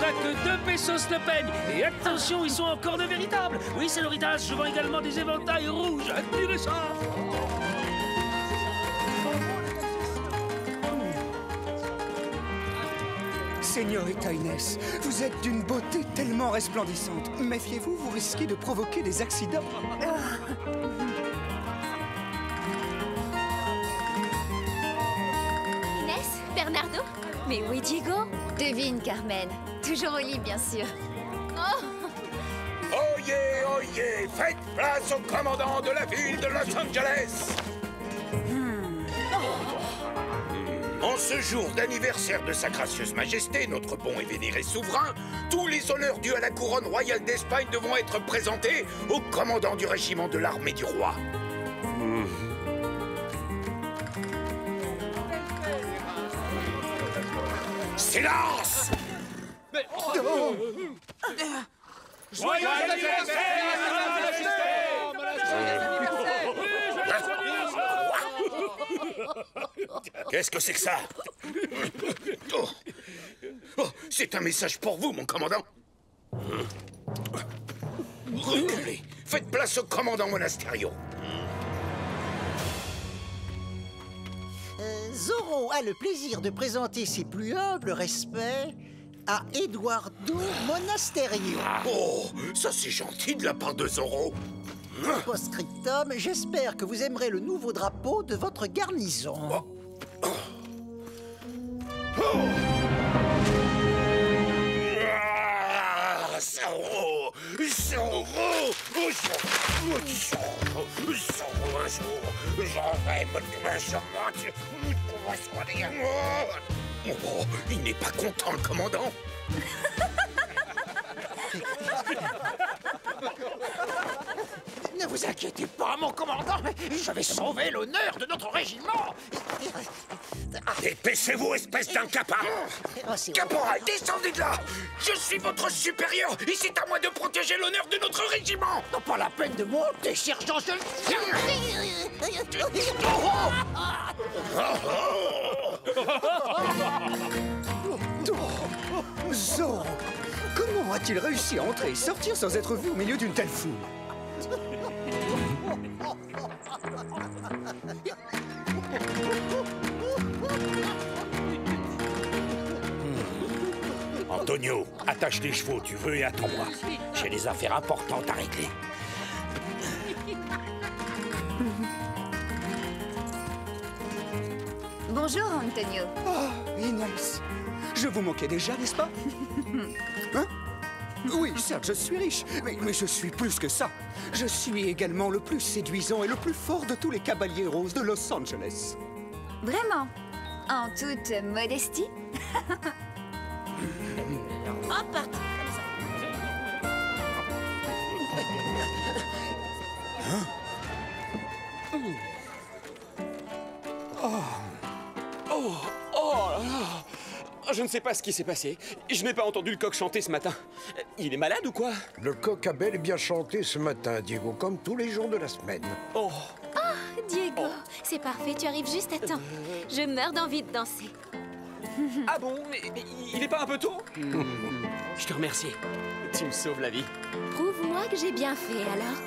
coûtera que 2 pesos le peigne. Et attention, ils sont encore de véritables. Oui, señoritas, je vends également des éventails rouges. Admirez ça. Señorita Inès, vous êtes d'une beauté tellement resplendissante. Méfiez-vous, vous risquez de provoquer des accidents. Inès, Bernardo? Mais oui, Diego? Devine, Carmen. Toujours au lit, bien sûr. Oh! Oyez, oyez, faites place au commandant de la ville de Los Angeles. En ce jour d'anniversaire de sa gracieuse majesté, notre bon et vénéré souverain, tous les honneurs dus à la couronne royale d'Espagne devront être présentés au commandant du régiment de l'armée du roi. Silence! Joyeux Qu'est-ce que c'est que ça? Oh. Oh, c'est un message pour vous, mon commandant. Reculez. Faites place au commandant Monasterio. Zorro a le plaisir de présenter ses plus humbles respects à Eduardo Monasterio. Oh, ça c'est gentil de la part de Zorro. Post-scriptum, j'espère que vous aimerez le nouveau drapeau de votre garnison. Oh. Ah, Zorro! Zorro! Zorro, un jour, j'aurai mon charmante. Oh, il n'est pas content, le commandant. Ne vous inquiétez pas, mon commandant. Je vais sauver l'honneur de notre régiment. Dépêchez-vous, espèce d'incapable! Caporal, descendez de là! Je suis votre supérieur et c'est à moi de protéger l'honneur de notre régiment! Non, pas la peine de monter, sergent. Zorro, comment a-t-il réussi à entrer et sortir sans être vu au milieu d'une telle foule? Antonio, attache les chevaux, tu veux, et attends-moi. J'ai des affaires importantes à régler. Bonjour, Antonio. Oh, Inès, je vous manquais déjà, n'est-ce pas? Hein? Oui, certes, je suis riche, mais je suis plus que ça. Je suis également le plus séduisant et le plus fort de tous les caballeros de Los Angeles. Vraiment? En toute modestie? Hop, parti, comme ça. Oh là là! Je ne sais pas ce qui s'est passé. Je n'ai pas entendu le coq chanter ce matin. Il est malade ou quoi? Le coq a bel et bien chanté ce matin, Diego, comme tous les jours de la semaine. Oh! Diego, c'est parfait, tu arrives juste à temps. Je meurs d'envie de danser. Ah bon? Mais il est pas un peu tôt? Je te remercie. Tu me sauves la vie. Prouve-moi que j'ai bien fait, alors.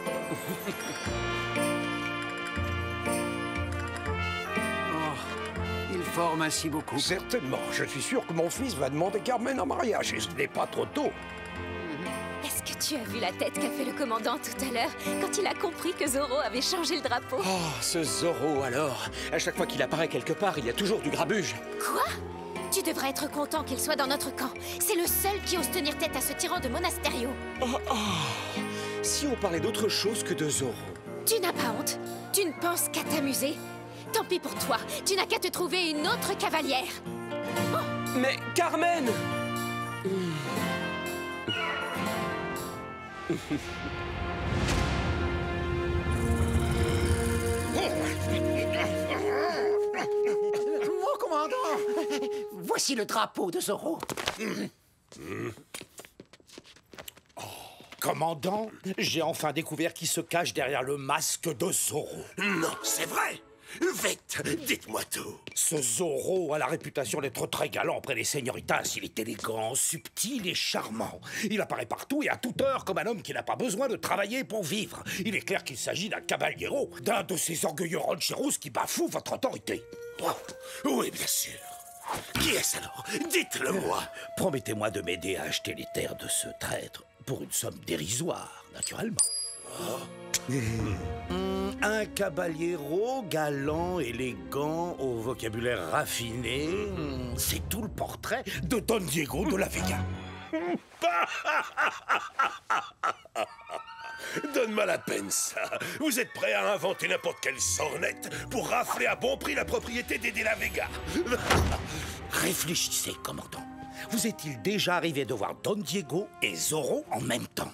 Il forme ainsi beaucoup. Certainement. Je suis sûr que mon fils va demander Carmen en mariage et ce n'est pas trop tôt. Est-ce que tu as vu la tête qu'a fait le commandant tout à l'heure quand il a compris que Zorro avait changé le drapeau? Oh, ce Zorro alors. À chaque fois qu'il apparaît quelque part, il y a toujours du grabuge. Quoi? Tu devrais être content qu'il soit dans notre camp. C'est le seul qui ose tenir tête à ce tyran de Monasterio. Si on parlait d'autre chose que de Zorro. Tu n'as pas honte? Tu ne penses qu'à t'amuser? Tant pis pour toi, tu n'as qu'à te trouver une autre cavalière. Mais Carmen! Mon commandant, voici le drapeau de Zorro. Commandant, j'ai enfin découvert qui se cache derrière le masque de Zorro. Non, c'est vrai. Vite, dites-moi tout. Ce Zorro a la réputation d'être très galant auprès des señoritas. Il est élégant, subtil et charmant. Il apparaît partout et à toute heure comme un homme qui n'a pas besoin de travailler pour vivre. Il est clair qu'il s'agit d'un caballero, d'un de ces orgueilleux rancheros qui bafouent votre autorité. Oh, oui, bien sûr. Qui est-ce alors? Dites-le-moi. Promettez-moi de m'aider à acheter les terres de ce traître pour une somme dérisoire, naturellement. Un caballero galant, élégant, au vocabulaire raffiné. C'est tout le portrait de Don Diego de la Vega. Donne-moi la peine, ça. Vous êtes prêt à inventer n'importe quelle sornette pour rafler à bon prix la propriété des De la Vega. Réfléchissez, commandant. Vous est-il déjà arrivé de voir Don Diego et Zorro en même temps?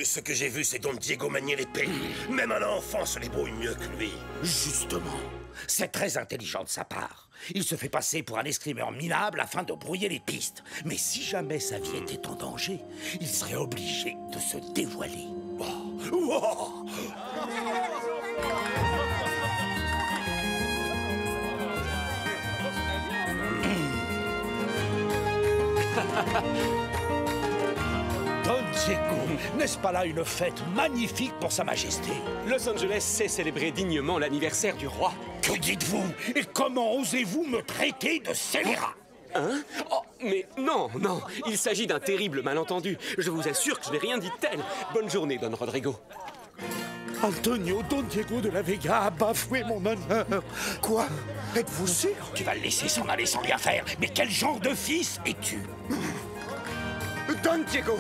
Ce que j'ai vu, c'est Don Diego manier l'épée. Même un enfant se débrouille mieux que lui. Justement, c'est très intelligent de sa part. Il se fait passer pour un escrimeur minable afin de brouiller les pistes. Mais si jamais sa vie était en danger, il serait obligé de se dévoiler. Wow. Don Diego, n'est-ce pas là une fête magnifique pour Sa Majesté? Los Angeles sait célébrer dignement l'anniversaire du roi. Que dites-vous? Et comment osez-vous me traiter de scélérat? Hein? Oh, mais non, non, il s'agit d'un terrible malentendu. Je vous assure que je n'ai rien dit de tel. Bonne journée, Don Rodrigo. Antonio Don Diego de la Vega a bafoué mon honneur. Quoi? Êtes-vous sûr? Tu vas le laisser s'en aller sans rien faire. Mais quel genre de fils es-tu? Don Diego,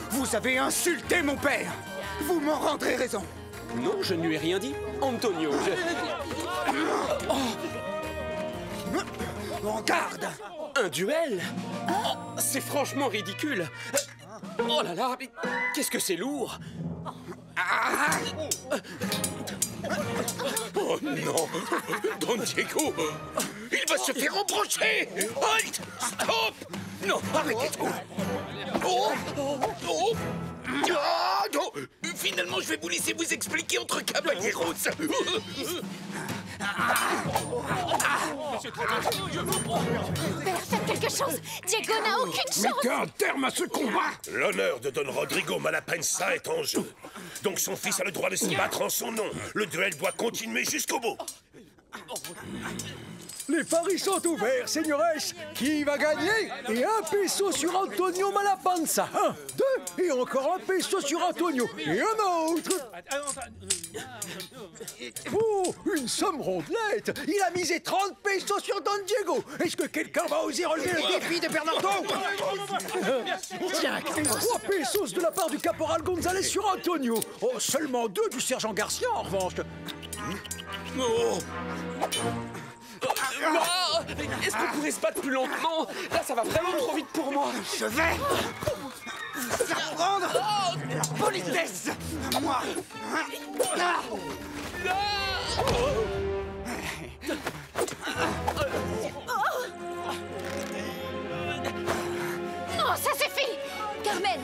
vous avez insulté mon père. Vous m'en rendrez raison. Non, je ne lui ai rien dit. Antonio, En garde! Un duel? Oh, c'est franchement ridicule. Oh là là, mais qu'est-ce que c'est lourd! Oh non! Don Diego! Il va se faire embrocher! Halt! Stop! Non, arrêtez tout! Oh! Oh! Ah, non! Finalement, je vais vous laisser vous expliquer entre caballeros! Père, faites quelque chose! Diego n'a aucune chance! Mettez un terme à ce combat! L'honneur de Don Rodrigo Malapensa est en jeu. Donc son fils a le droit de se battre en son nom. Le duel doit continuer jusqu'au bout. Les paris sont ouverts, señores. Qui va gagner? Et un peso sur Antonio Malapanza. 1, 2, et encore un peso sur Antonio. Et un autre. Oh, une somme rondelette. Il a misé 30 pesos sur Don Diego. Est-ce que quelqu'un va oser relever le défi de Bernardo? Tiens, 3 pesos de la part du caporal González sur Antonio. Oh, seulement 2 du sergent Garcia, en revanche. Oh! Ah, est-ce qu'on pourrait se battre plus lentement? Là, ça va vraiment trop vite pour moi. Je vais vous apprendre la politesse. Moi. Non, ça suffit! Carmen!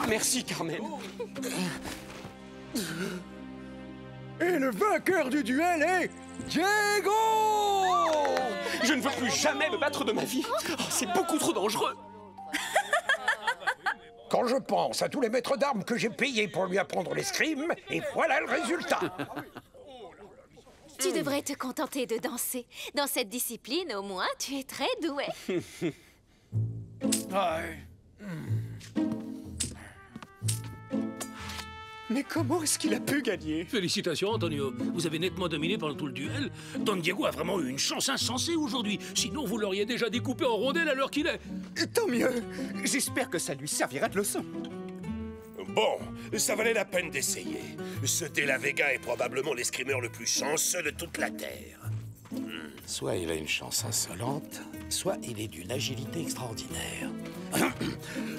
Merci, Carmen. Et le vainqueur du duel est Diego! Je ne veux plus jamais me battre de ma vie. Oh, c'est beaucoup trop dangereux. Quand je pense à tous les maîtres d'armes que j'ai payés pour lui apprendre l'escrime, et voilà le résultat. Tu devrais te contenter de danser. Dans cette discipline, au moins, tu es très doué. Mais comment est-ce qu'il a pu gagner? Félicitations, Antonio. Vous avez nettement dominé pendant tout le duel. Don Diego a vraiment eu une chance insensée aujourd'hui. Sinon, vous l'auriez déjà découpé en rondelles à l'heure qu'il est. Tant mieux. J'espère que ça lui servira de leçon. Bon, ça valait la peine d'essayer. Ce De la Vega est probablement l'escrimeur le plus chanceux de toute la Terre. Soit il a une chance insolente, soit il est d'une agilité extraordinaire.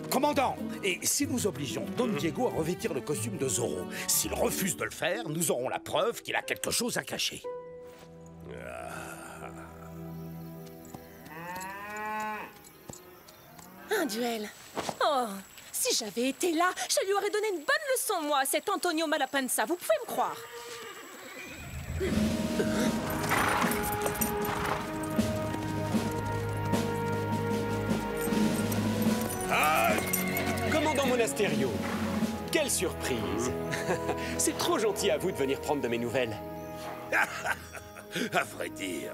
Commandant, et si nous obligeons Don Diego à revêtir le costume de Zorro, s'il refuse de le faire, nous aurons la preuve qu'il a quelque chose à cacher. Un duel. Oh, si j'avais été là, je lui aurais donné une bonne leçon, moi, cet Antonio Malapanza. Vous pouvez me croire. Commandant Monasterio, quelle surprise. C'est trop gentil à vous de venir prendre de mes nouvelles. À vrai dire,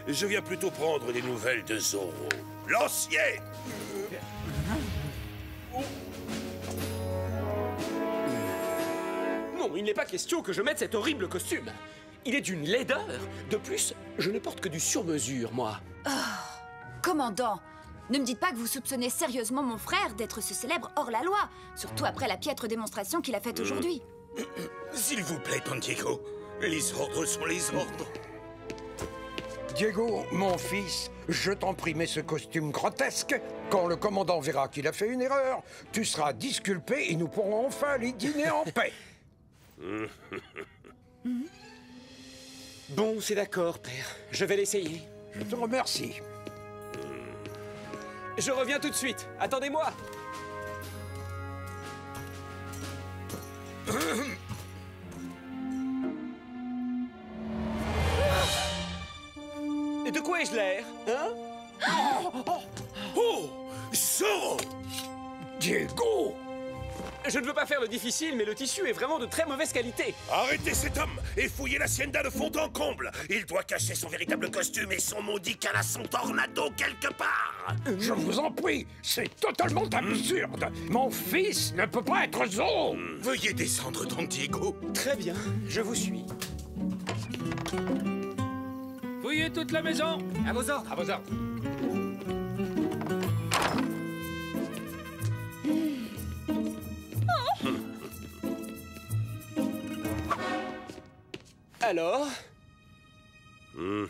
je viens plutôt prendre des nouvelles de Zorro, l'ancien. Non, il n'est pas question que je mette cet horrible costume. Il est d'une laideur. De plus, je ne porte que du sur-mesure, moi. Commandant, ne me dites pas que vous soupçonnez sérieusement mon frère d'être ce célèbre hors-la-loi, surtout après la piètre démonstration qu'il a faite aujourd'hui. S'il vous plaît, Don Diego, les ordres sont les ordres. Diego, mon fils, je t'en prie, mets ce costume grotesque. Quand le commandant verra qu'il a fait une erreur, tu seras disculpé et nous pourrons enfin aller dîner en paix. Bon, c'est d'accord, père. Je vais l'essayer. Je te remercie. Je reviens tout de suite. Attendez-moi. De quoi ai-je l'air, hein? Oh, Zorro! Diego! Je ne veux pas faire le difficile, mais le tissu est vraiment de très mauvaise qualité. Arrêtez cet homme et fouillez l'hacienda de fond en comble. Il doit cacher son véritable costume et son maudit canasson tornado quelque part. Je vous en prie, c'est totalement absurde. Mon fils ne peut pas être Zorro. Veuillez descendre, Don Diego. Très bien, je vous suis. Fouillez toute la maison. À vos ordres. À vos ordres. Alors Oh,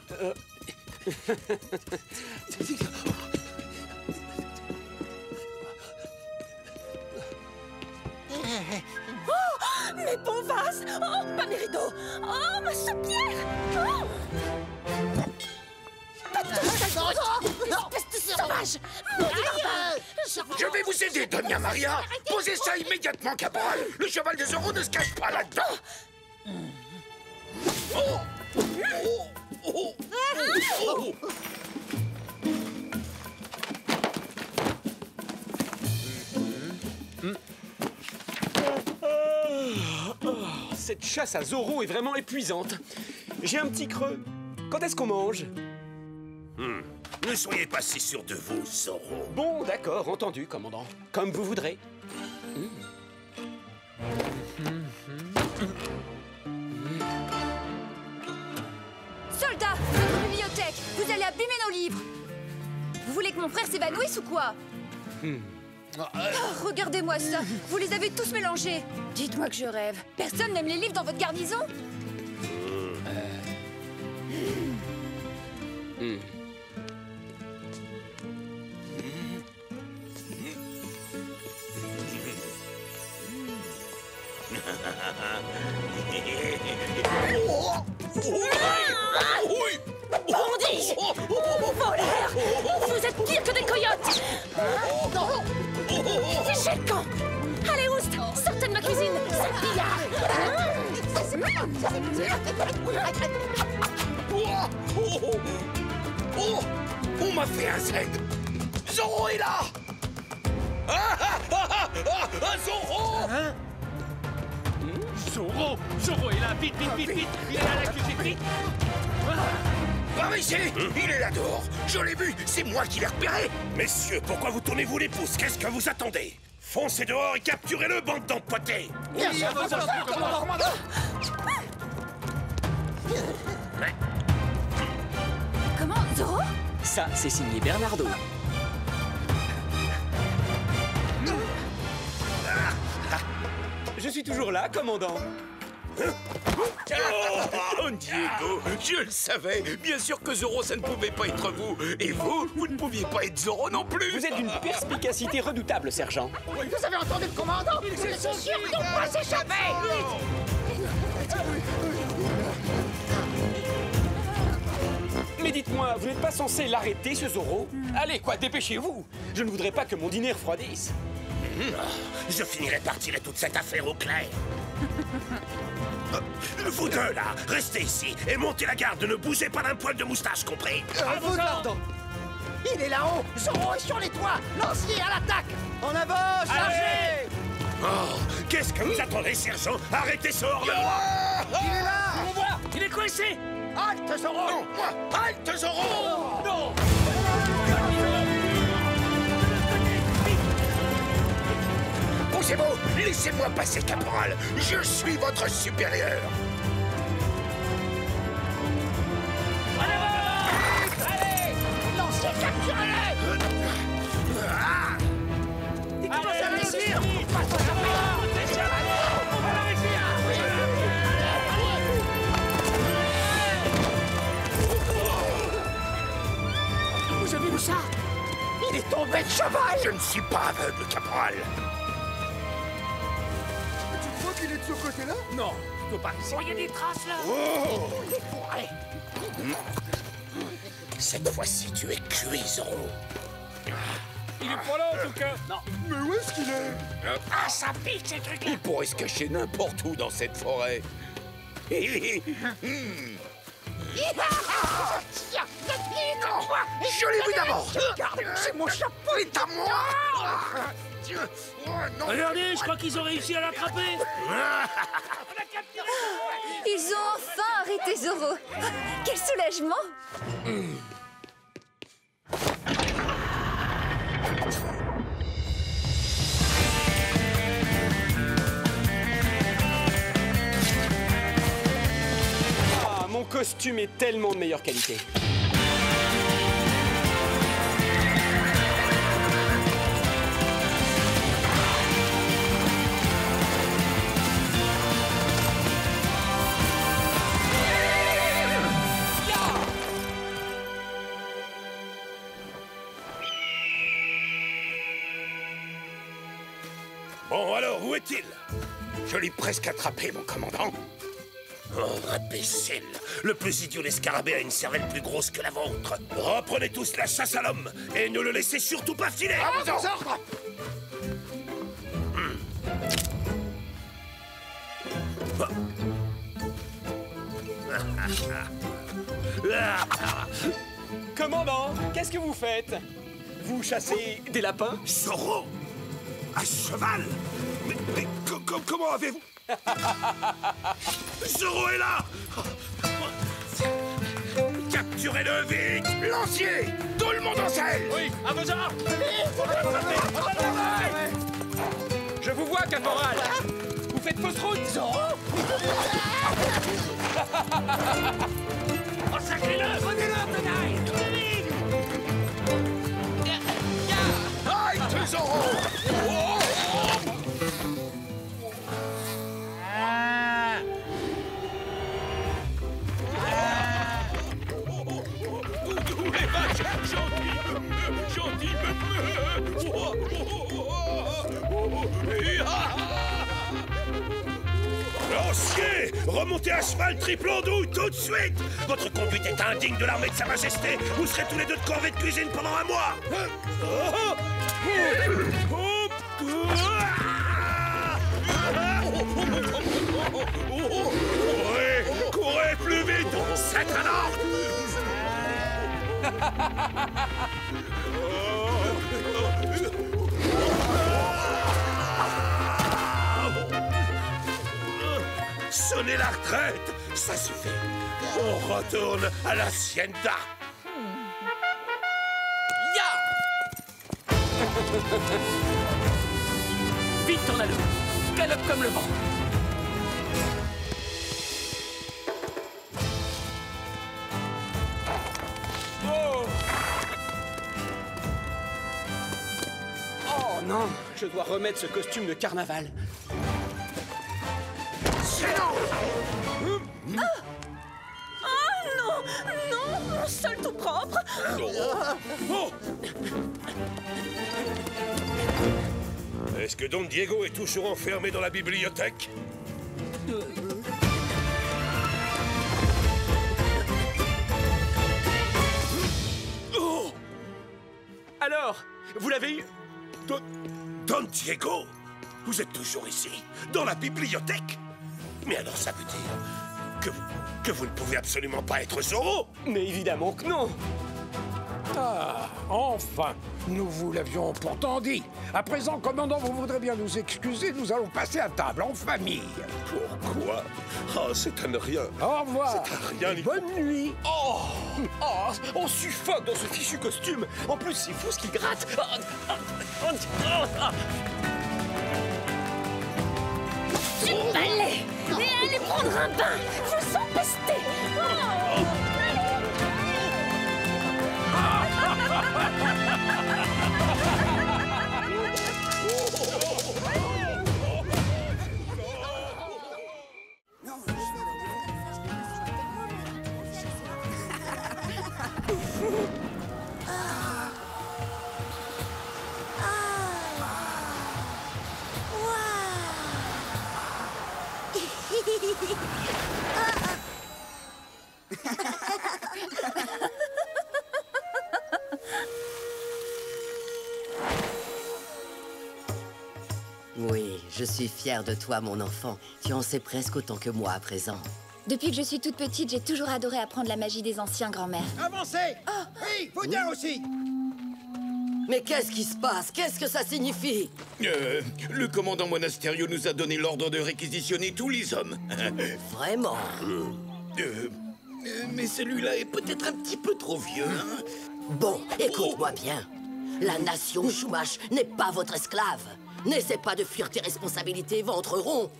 mes bons vases. Oh, pas mes rideaux. Oh, ma soupière. Oh. Pas de espèce de sauvage. Je vais vous aider, Doña Maria. Posez ça immédiatement, caporal. Le cheval de Zorro ne se cache pas là-dedans. Cette chasse à Zorro est vraiment épuisante. J'ai un petit creux. Quand est-ce qu'on mange? Ne soyez pas si sûr de vous, Zorro. Bon, d'accord, entendu, commandant. Comme vous voudrez. Soldats, votre bibliothèque, vous allez abîmer nos livres. Vous voulez que mon frère s'évanouisse ou quoi? Oh, regardez-moi ça, vous les avez tous mélangés. Dites-moi que je rêve. Personne n'aime les livres dans votre garnison? Bandits! Voleurs! Vous êtes pire que des coyotes! Fichez le camp! Allez, Oust! Sortez de ma cuisine! Sale billard! On m'a fait un Z. Zorro est là. Zorro! Zorro est là, vite, vite, vite, vite. Il est à la cuisine, vite. Par ici! Il est là dehors! Je l'ai vu! C'est moi qui l'ai repéré! Messieurs, pourquoi vous tournez-vous les pouces? Qu'est-ce que vous attendez? Foncez dehors et capturez-le, bande d'empotés! Comment? Zorro? Ça, c'est signé Bernardo. Je suis toujours là, commandant. Oh, Diego, je le savais. Bien sûr que Zorro, ça ne pouvait pas être vous. Et vous, vous ne pouviez pas être Zorro non plus. Vous êtes d'une perspicacité redoutable, sergent. Vous avez entendu le commandant? C'est sûr qu'on doit s'échapper! Mais dites-moi, vous n'êtes pas censé l'arrêter, ce Zorro? Allez, quoi, dépêchez-vous. Je ne voudrais pas que mon dîner refroidisse. Je finirai par tirer toute cette affaire au clair. Vous deux, là, restez ici et montez la garde. Ne bougez pas d'un poil de moustache, compris? À vos ordres. Il est là-haut. Zorro est sur les toits. Lancier à l'attaque. En avant, chargez. Oh, qu'est-ce que vous attendez, sergent? Arrêtez ce hors-la-loi! Il est là. On voit, il est coincé. Halte, Zorro. Non, moi! Halte, Zorro! Non. Bougez-vous! Laissez-moi passer, caporal! Je suis votre supérieur! Allez. Lancier, capturez-le. Il commence à réussir. Vous avez vu ça? Il est tombé de cheval. Je ne suis pas aveugle, caporal! Tu crois qu'il est de ce côté-là? Non, je peux pas. Il y a des traces là. Oh! Cette fois-ci, tu es cuit, Zorro! Il est pas là en tout cas. Non. Mais où est-ce qu'il est? Ah, ça pique, ces trucs-là! Il pourrait se cacher n'importe où dans cette forêt. Je l'ai vu d'abord! C'est mon chapeau. C'est à moi! Regardez, je crois qu'ils ont réussi à l'attraper. Ils ont enfin arrêté Zorro. Quel soulagement! Ah, mon costume est tellement de meilleure qualité. Bon, alors, où est-il? Je l'ai presque attrapé, mon commandant. Oh, imbécile! Le plus idiot des scarabées a une cervelle plus grosse que la vôtre. Reprenez tous la chasse à l'homme et ne le laissez surtout pas filer! À vos ordres. Commandant, qu'est-ce que vous faites? Vous chassez des lapins? Zorro! À cheval! Mais comment avez-vous... Zorro est là! Capturez-le vite! Lancier! Tout le monde en selle! Oui, à vos ordres. Je vous vois, caporal. Vous faites fausse route, Zorro. Oh, sacrez-le! Prenez-le, tenaille! Aïe, Zorro! Oh! Lancier, remontez à cheval triple andouille tout de suite. Votre conduite est indigne de l'armée de Sa Majesté. Vous serez tous les deux de corvée de cuisine pendant un mois. Courez, courez plus vite. C'est un ordre. Sonnez la retraite, ça suffit. On retourne à l'hacienda. Vite, Tornado. Galope comme le vent. Oh! Oh non, je dois remettre ce costume de carnaval. Oh non! Non! Mon sol tout propre! Oh! Est-ce que Don Diego est toujours enfermé dans la bibliothèque? Vous l'avez eu? Don Diego, vous êtes toujours ici, dans la bibliothèque? Mais alors ça veut dire que vous ne pouvez absolument pas être Zorro? Mais évidemment que non. Ah, enfin, nous vous l'avions pourtant dit. À présent, commandant, vous voudrez bien nous excuser, nous allons passer à table en famille. Pourquoi? Oh, c'est à ne rien. Au revoir. C'est à rien, les... Bonne nuit. On suffoque dans ce fichu costume. En plus, c'est fou ce qu'il gratte. Du balai! Et allez prendre un bain! Je vous sens pesté! Oui, je suis fière de toi, mon enfant. Tu en sais presque autant que moi à présent. Depuis que je suis toute petite, j'ai toujours adoré apprendre la magie des anciens, grand-mère. Avancez! Oui, vous dire aussi! Mais qu'est-ce qui se passe? Qu'est-ce que ça signifie? Le commandant Monasterio nous a donné l'ordre de réquisitionner tous les hommes. Vraiment? Mais celui-là est peut-être un petit peu trop vieux, hein? Bon, écoute-moi bien. La nation Chumash n'est pas votre esclave. N'essaie pas de fuir tes responsabilités, ventre rond.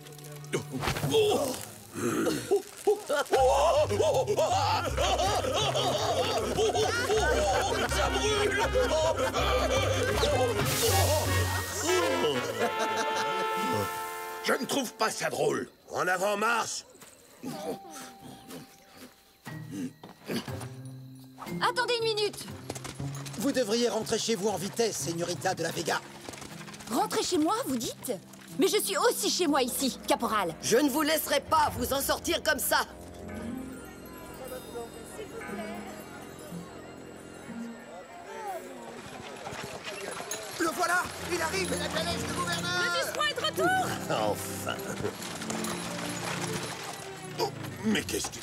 Ça brûle! Je ne trouve pas ça drôle. En avant, marche! Attendez une minute! Vous devriez rentrer chez vous en vitesse, Señorita de la Vega. Rentrez chez moi, vous dites? Mais je suis aussi chez moi ici, caporal. Je ne vous laisserai pas vous en sortir comme ça. Le voilà! Il arrive, la calèche du gouverneur! Le vice-roi est de retour! Enfin! Oh, mais qu'est-ce que...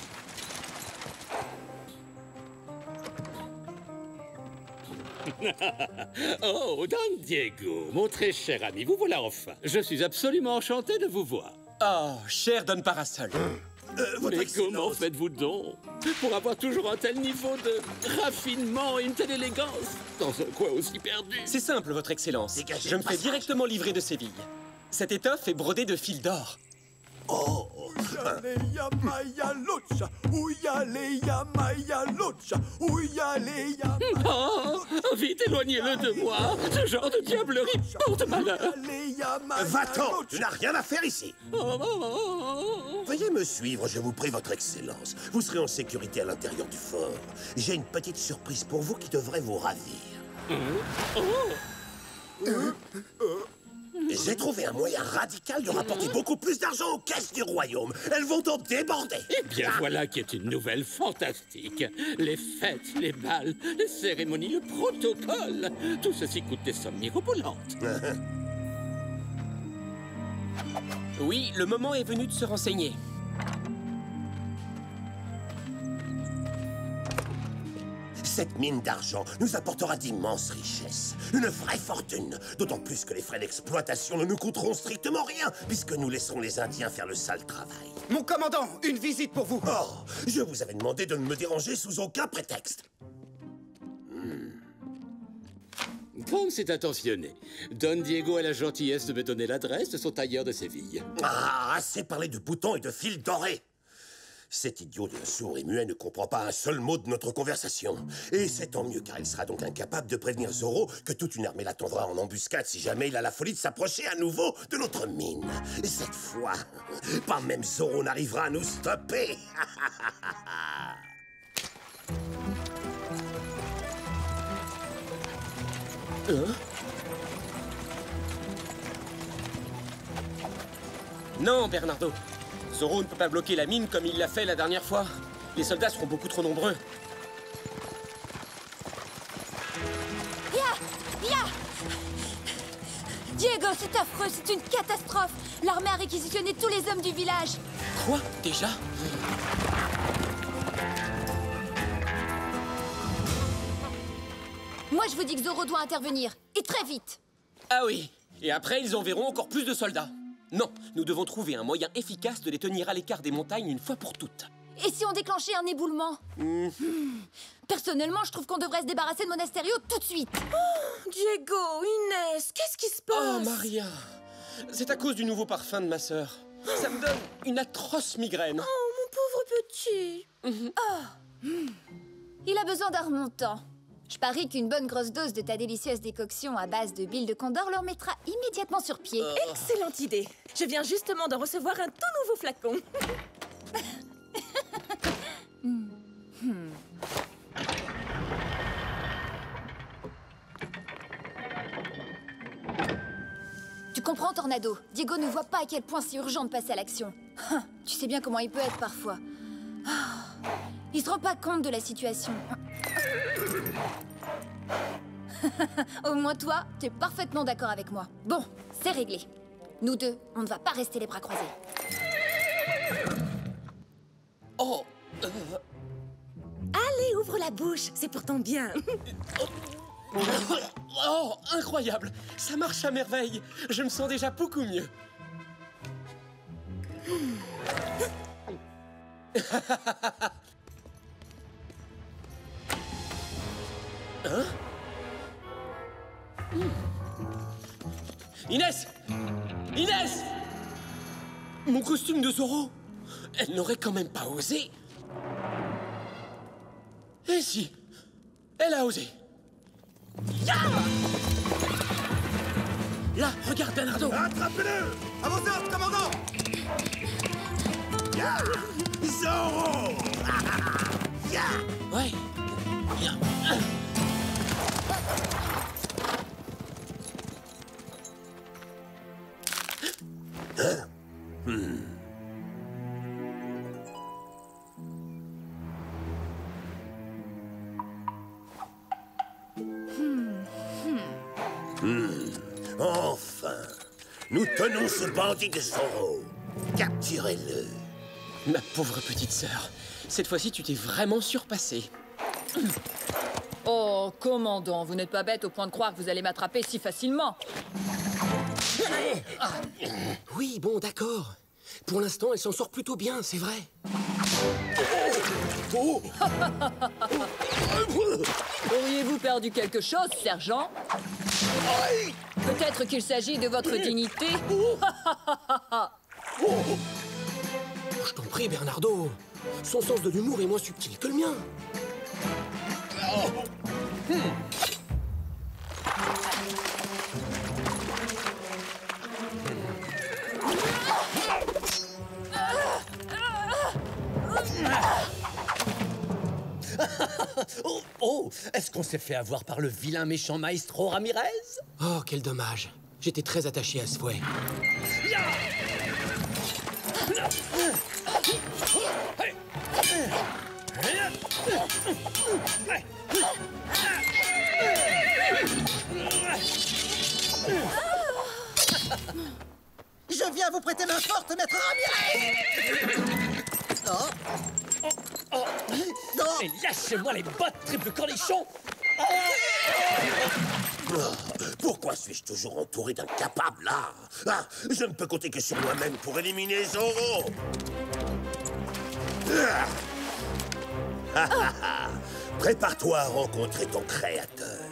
Oh, Don Diego, mon très cher ami, vous voilà enfin. Je suis absolument enchanté de vous voir. Oh, cher Don Parasol. Mais comment faites-vous donc pour avoir toujours un tel niveau de raffinement et une telle élégance dans un coin aussi perdu? C'est simple, votre excellence. Dégagez Je le me fais passage. directement livrer de Séville. Cette étoffe est brodée de fils d'or. Oh, Oh, vite, éloignez-le de moi. Ce genre de diablerie porte malheur. va-t'en! Tu n'as rien à faire ici! Oh. Veuillez me suivre, je vous prie, votre excellence. Vous serez en sécurité à l'intérieur du fort. J'ai une petite surprise pour vous qui devrait vous ravir. J'ai trouvé un moyen radical de rapporter beaucoup plus d'argent aux caisses du royaume. Elles vont en déborder. Eh bien, voilà qui est une nouvelle fantastique. Les fêtes, les bals, les cérémonies, le protocole. Tout ceci coûte des sommes mirobolantes. Oui, le moment est venu de se renseigner. Cette mine d'argent nous apportera d'immenses richesses. Une vraie fortune. D'autant plus que les frais d'exploitation ne nous coûteront strictement rien, puisque nous laisserons les Indiens faire le sale travail. Mon commandant, une visite pour vous. Oh, je vous avais demandé de ne me déranger sous aucun prétexte. Comme c'est intentionné, Don Diego a la gentillesse de me donner l'adresse de son tailleur de Séville. Ah, assez parlé de boutons et de fils dorés. Cet idiot de sourd et muet ne comprend pas un seul mot de notre conversation. Et c'est tant mieux, car il sera donc incapable de prévenir Zorro que toute une armée l'attendra en embuscade si jamais il a la folie de s'approcher à nouveau de notre mine. Et cette fois, pas même Zorro n'arrivera à nous stopper. Non, Bernardo. Zorro ne peut pas bloquer la mine comme il l'a fait la dernière fois. Les soldats seront beaucoup trop nombreux. Ya! Diego, c'est affreux, c'est une catastrophe. L'armée a réquisitionné tous les hommes du village. Quoi? Déjà? Moi, je vous dis que Zoro doit intervenir, et très vite. Ah oui, et après, ils enverront encore plus de soldats. Non, nous devons trouver un moyen efficace de les tenir à l'écart des montagnes une fois pour toutes. Et si on déclenchait un éboulement? Personnellement, je trouve qu'on devrait se débarrasser de Monasterio tout de suite. Oh, Diego, Inès, qu'est-ce qui se passe? Oh, Maria, c'est à cause du nouveau parfum de ma sœur. Ça me donne une atroce migraine. Oh, mon pauvre petit. Il a besoin d'un remontant. Je parie qu'une bonne grosse dose de ta délicieuse décoction à base de billes de condor le remettra immédiatement sur pied. Excellente idée. Je viens justement de recevoir un tout nouveau flacon. Tu comprends, Tornado? Diego ne voit pas à quel point c'est urgent de passer à l'action. Tu sais bien comment il peut être parfois. Il se rend pas compte de la situation. Au moins toi, t'es parfaitement d'accord avec moi. Bon, c'est réglé. Nous deux, on ne va pas rester les bras croisés. Oh, Allez, ouvre la bouche, c'est pour ton bien. oh, incroyable! Ça marche à merveille. Je me sens déjà beaucoup mieux. Hein? Inès! Inès! Mon costume de Zoro! Elle n'aurait quand même pas osé. Et si? Elle a osé. Ya! Là, regarde, Bernardo! Attrapez-le! À vos ordres, commandant! Ya! Zoro! Ya! Ouais. Ya. Enfin! Nous tenons ce bandit de Zoro! Capturez-le! Ma pauvre petite sœur, cette fois-ci, tu t'es vraiment surpassée. Oh, commandant, vous n'êtes pas bête au point de croire que vous allez m'attraper si facilement. Oui, bon, d'accord. Pour l'instant, elle s'en sort plutôt bien, c'est vrai. Auriez-vous perdu quelque chose, sergent? Peut-être qu'il s'agit de votre dignité. Je t'en prie, Bernardo. Son sens de l'humour est moins subtil que le mien. Oh, est-ce qu'on s'est fait avoir par le vilain méchant Maestro Ramirez? Oh, quel dommage. J'étais très attaché à ce fouet. Je viens vous prêter main forte, maître Ramirez! Non! Et lâchez-moi les bottes, triple cornichon! Pourquoi suis-je toujours entouré d'incapables, là? Je ne peux compter que sur moi-même pour éliminer Zoro! Prépare-toi à rencontrer ton créateur.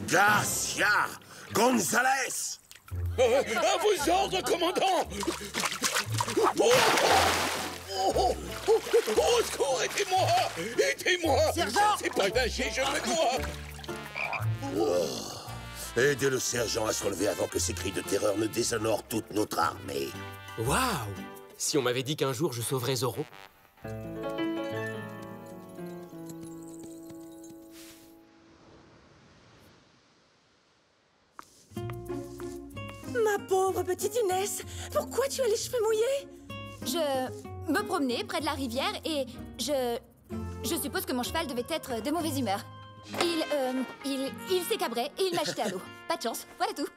Garcia Gonzalez! À vos ordres, commandant! Au secours, aidez-moi! Aidez-moi! C'est pas nager, je me noie! Aidez le sergent à se relever avant que ses cris de terreur ne déshonorent toute notre armée. Waouh! Si on m'avait dit qu'un jour je sauverais Zoro. Ma pauvre petite Inès! Pourquoi tu as les cheveux mouillés? Je me promenais près de la rivière et je suppose que mon cheval devait être de mauvaise humeur. Il s'est cabré et il m'a jeté à l'eau. Pas de chance, voilà tout.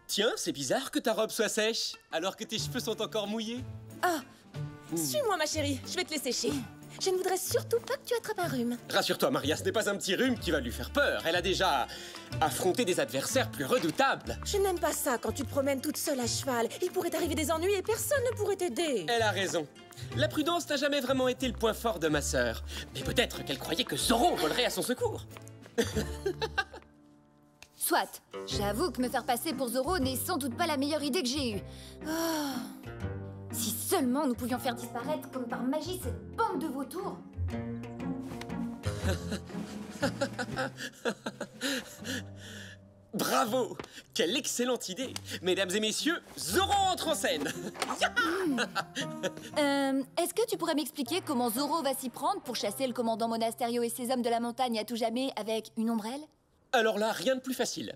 Tiens, c'est bizarre que ta robe soit sèche, alors que tes cheveux sont encore mouillés. Ah, suis-moi ma chérie, je vais te les sécher. Je ne voudrais surtout pas que tu attrapes un rhume. Rassure-toi, Maria, ce n'est pas un petit rhume qui va lui faire peur. Elle a déjà affronté des adversaires plus redoutables. Je n'aime pas ça quand tu te promènes toute seule à cheval. Il pourrait t'arriver des ennuis et personne ne pourrait t'aider. Elle a raison. La prudence n'a jamais vraiment été le point fort de ma sœur. Mais peut-être qu'elle croyait que Zoro volerait à son secours. Soit, j'avoue que me faire passer pour Zoro n'est sans doute pas la meilleure idée que j'ai eue. Oh. Si seulement nous pouvions faire disparaître comme par magie cette bande de vautours. Bravo! Quelle excellente idée! Mesdames et messieurs, Zoro entre en scène! Est-ce que tu pourrais m'expliquer comment Zoro va s'y prendre pour chasser le commandant Monasterio et ses hommes de la montagne à tout jamais avec une ombrelle? Alors là, rien de plus facile.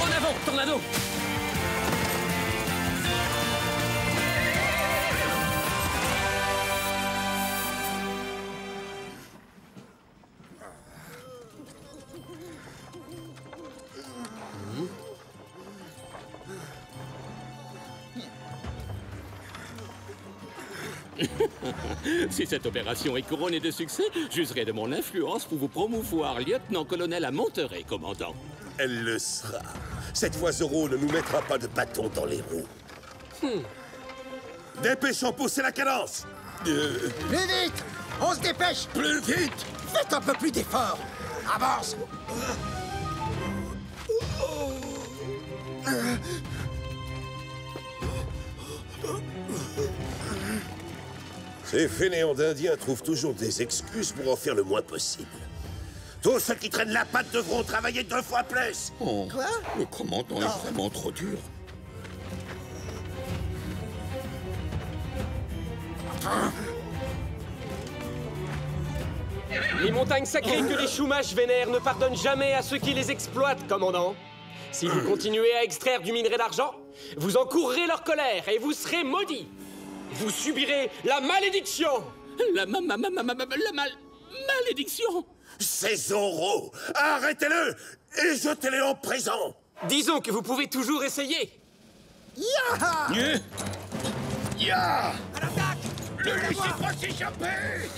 En avant, Tornado! Si cette opération est couronnée de succès, j'userai de mon influence pour vous promouvoir lieutenant-colonel à Monterey, commandant. Elle le sera. Cette fois, Zoro ne nous mettra pas de bâton dans les roues. Dépêchons, poussez la cadence. Plus vite! On se dépêche! Plus vite! Faites un peu plus d'efforts! Avance! Ces fainéants d'Indiens trouvent toujours des excuses pour en faire le moins possible. Tous ceux qui traînent la patte devront travailler 2 fois plus. Oh, Quoi? le commandant est vraiment trop dur. Les montagnes sacrées que les Chumash vénèrent ne pardonnent jamais à ceux qui les exploitent, commandant. Si vous continuez à extraire du minerai d'argent, vous encourrez leur colère et vous serez maudits. Vous subirez la malédiction. La malédiction. C'est Zoro. Arrêtez-le et jetez-le en prison. Disons que vous pouvez toujours essayer. Ya! Ya! Le laissez pas s'échapper.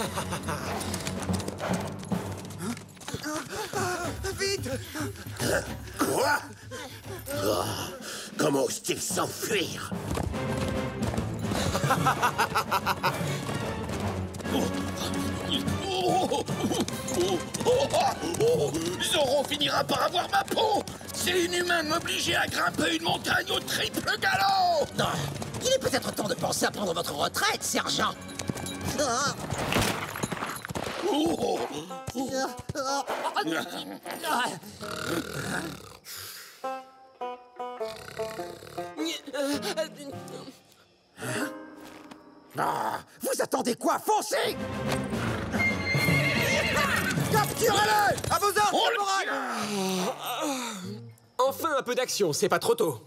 Vite! Quoi? Oh, comment ose-t-il s'enfuir? Zoro finira par avoir ma peau. C'est inhumain de m'obliger à grimper une montagne au triple galop. Non, il est peut-être temps de penser à prendre votre retraite, sergent. Vous attendez quoi? Foncez! Capturez-le! À vos ordres, caporal! Enfin un peu d'action, c'est pas trop tôt.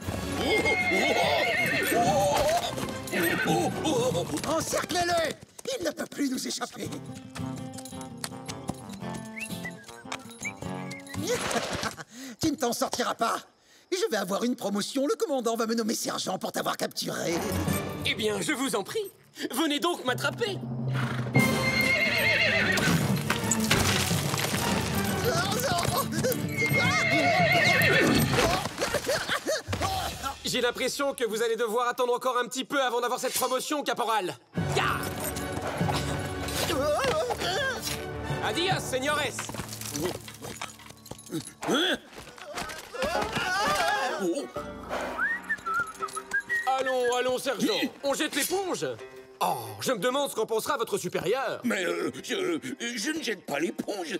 Encerclez-le! Il ne peut plus nous échapper. Tu ne t'en sortiras pas. Je vais avoir une promotion. Le commandant va me nommer sergent pour t'avoir capturé. Eh bien, je vous en prie. Venez donc m'attraper. J'ai l'impression que vous allez devoir attendre encore un petit peu avant d'avoir cette promotion, caporal. Ya! Adios, señores. Allons, allons, sergent. On jette l'éponge. Oh, je me demande ce qu'en pensera votre supérieur. Mais je ne jette pas l'éponge.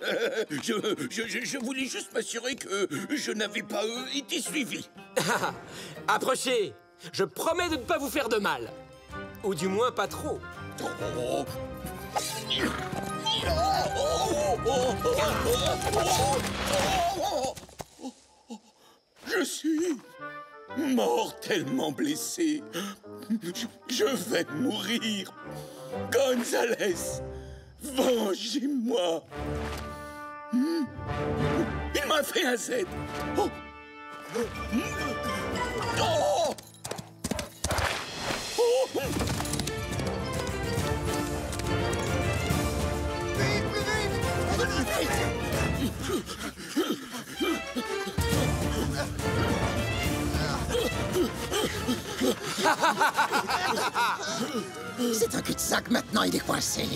Je voulais juste m'assurer que je n'avais pas été suivi. Approchez. Je promets de ne pas vous faire de mal. Ou du moins pas trop. Oh. Je suis mortellement blessé. Je vais mourir. Gonzalez, vengez-moi. Il m'a fait un Z. Oh. Oh. Oh. C'est un cul-de-sac, maintenant il est coincé.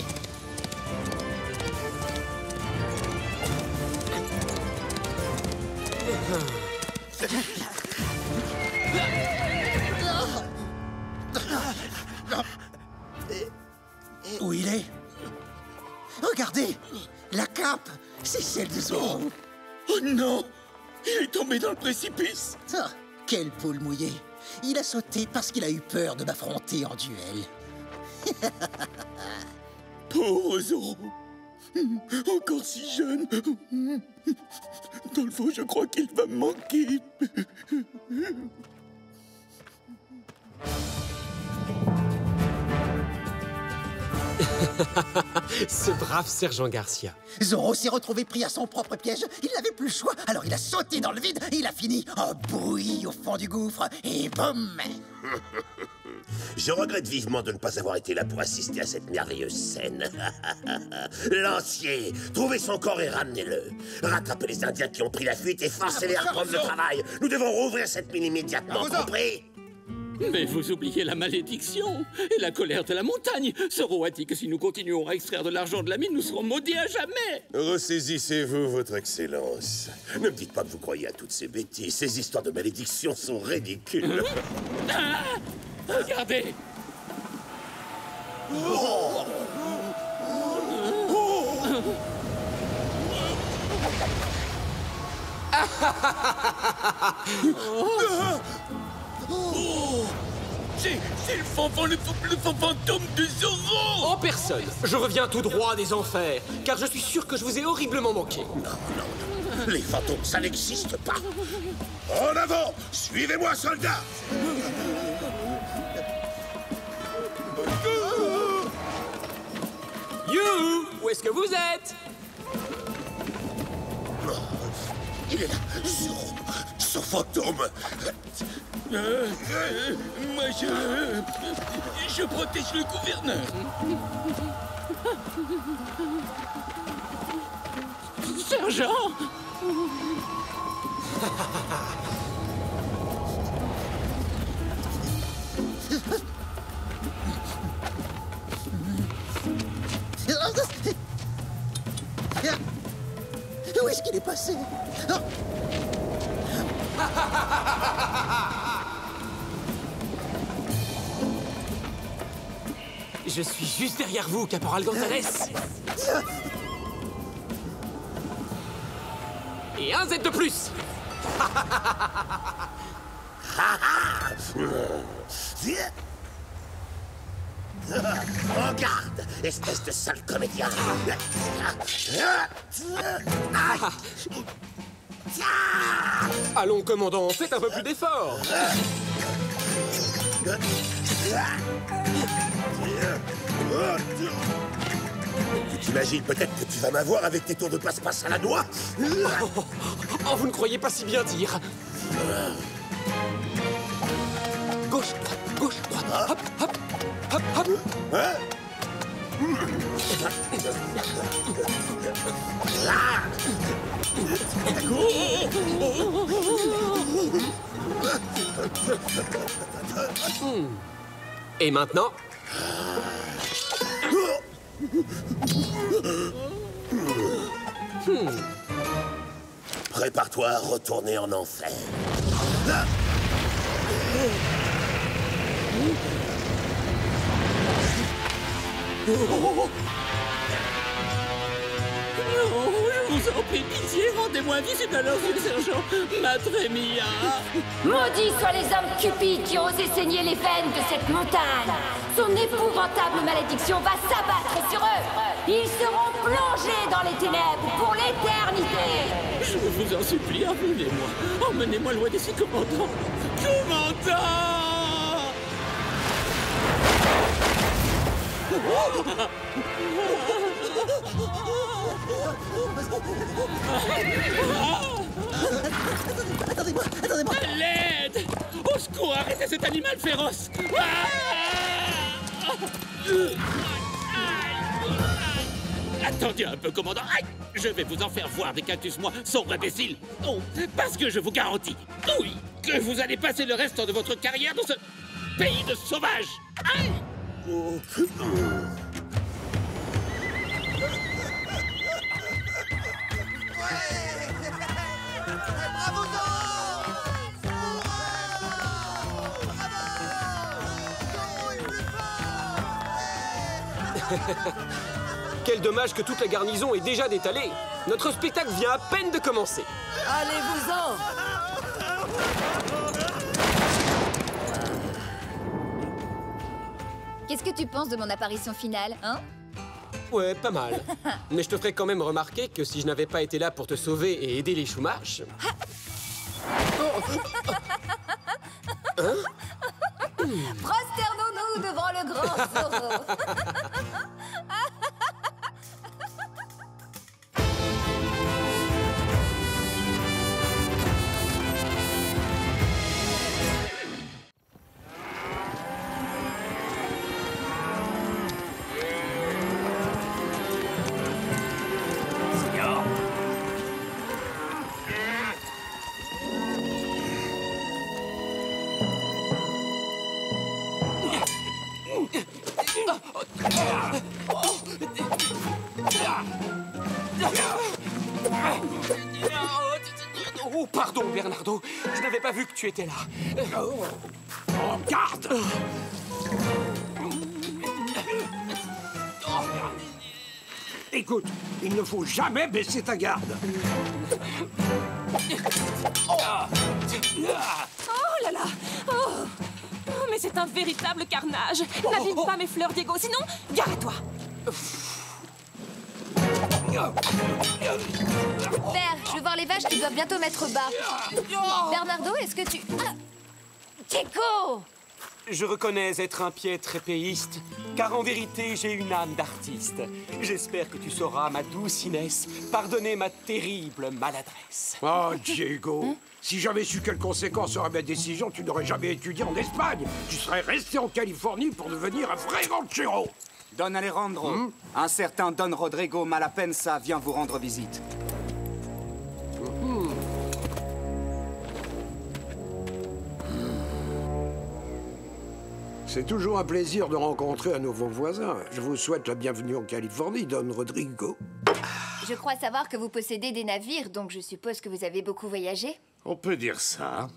Où il est? Regardez, la cape, c'est celle de Zorro. Oh non, il est tombé dans le précipice. Ah, quelle poule mouillée. Il a sauté parce qu'il a eu peur de m'affronter en duel. Pauvre Zorro. Encore si jeune. Dans le fond, je crois qu'il va me manquer. Ce brave sergent Garcia. Zorro s'est retrouvé pris à son propre piège. Il n'avait plus le choix, alors il a sauté dans le vide et il a fini en bouillie au fond du gouffre. Et boum! Je regrette vivement de ne pas avoir été là pour assister à cette merveilleuse scène. Lancier, trouvez son corps et ramenez-le. Rattrapez les Indiens qui ont pris la fuite et forcez-les à reprendre le travail. Nous devons rouvrir cette mine immédiatement, compris? Mais vous oubliez la malédiction et la colère de la montagne. Zorro a dit que si nous continuons à extraire de l'argent de la mine, nous serons maudits à jamais. Ressaisissez-vous, votre excellence. Ne me dites pas que vous croyez à toutes ces bêtises. Ces histoires de malédiction sont ridicules. Regardez. Oh. Oh, c'est le fantôme de Zorro. En personne. Je reviens tout droit des enfers, car je suis sûr que je vous ai horriblement manqué. Non. Les fantômes, ça n'existe pas. En avant! Suivez-moi, soldats! You! Où est-ce que vous êtes? Il est là, Zorro, ce fantôme. Moi, je protège le gouverneur. Sergent! Où est-ce qu'il est passé? Je suis juste derrière vous, Caporal Gonzalez. Et un Z de plus. En garde, espèce de sale comédien. Allons, commandant, faites un peu plus d'effort. Tu t'imagines peut-être que tu vas m'avoir avec tes tours de passe-passe à la noix? Oh, vous ne croyez pas si bien dire. Gauche, droite, hop, hop, hop, hop. Hein? Et maintenant? Prépare-toi à retourner en enfer. Non, je vous en prie, pitié, rendez-moi invisible à leurs yeux, sergent. Madre mia. Maudits soient les hommes cupides qui ont osé saigner les veines de cette montagne. Son épouvantable malédiction va s'abattre sur eux. Ils seront plongés dans les ténèbres pour l'éternité. Je vous en supplie, emmenez-moi. Emmenez-moi loin d'ici, commandant. Commandant! Attendez-moi, attendez-moi. À l'aide! Au secours, arrêtez cet animal féroce! Attendez un peu, commandant. Aïe! Je vais vous en faire voir des cactus, moi, sombre imbécile. Oh, parce que je vous garantis, oui, que vous allez passer le restant de votre carrière dans ce pays de sauvages. Aïe! Quel dommage que toute la garnison est déjà détalée. Notre spectacle vient à peine de commencer. Allez-vous-en! Qu'est-ce que tu penses de mon apparition finale, hein? Ouais, pas mal. Mais je te ferai quand même remarquer que si je n'avais pas été là pour te sauver et aider les Chumash... Hein? Prosternons-nous devant le grand Zorro. Oh, pardon, Bernardo. Je n'avais pas vu que tu étais là. En garde! Écoute, il ne faut jamais baisser ta garde. Oh là là! Oh, mais c'est un véritable carnage. N'abîme pas mes fleurs, Diego, sinon, gare-toi. Père, je veux voir les vaches qui doivent bientôt mettre bas. Bernardo, est-ce que tu... Ah, Diego! Je reconnais être un piètre épéiste, car en vérité, j'ai une âme d'artiste. J'espère que tu sauras, ma douce Inès, pardonner ma terrible maladresse. Oh, Diego, si j'avais su quelles conséquences aurait ma décision, tu n'aurais jamais étudié en Espagne. Tu serais resté en Californie pour devenir un vrai ranchero. Don Alejandro, un certain Don Rodrigo Malapensa vient vous rendre visite. C'est toujours un plaisir de rencontrer un nouveau voisin. Je vous souhaite la bienvenue en Californie, Don Rodrigo. Je crois savoir que vous possédez des navires, donc je suppose que vous avez beaucoup voyagé. On peut dire ça.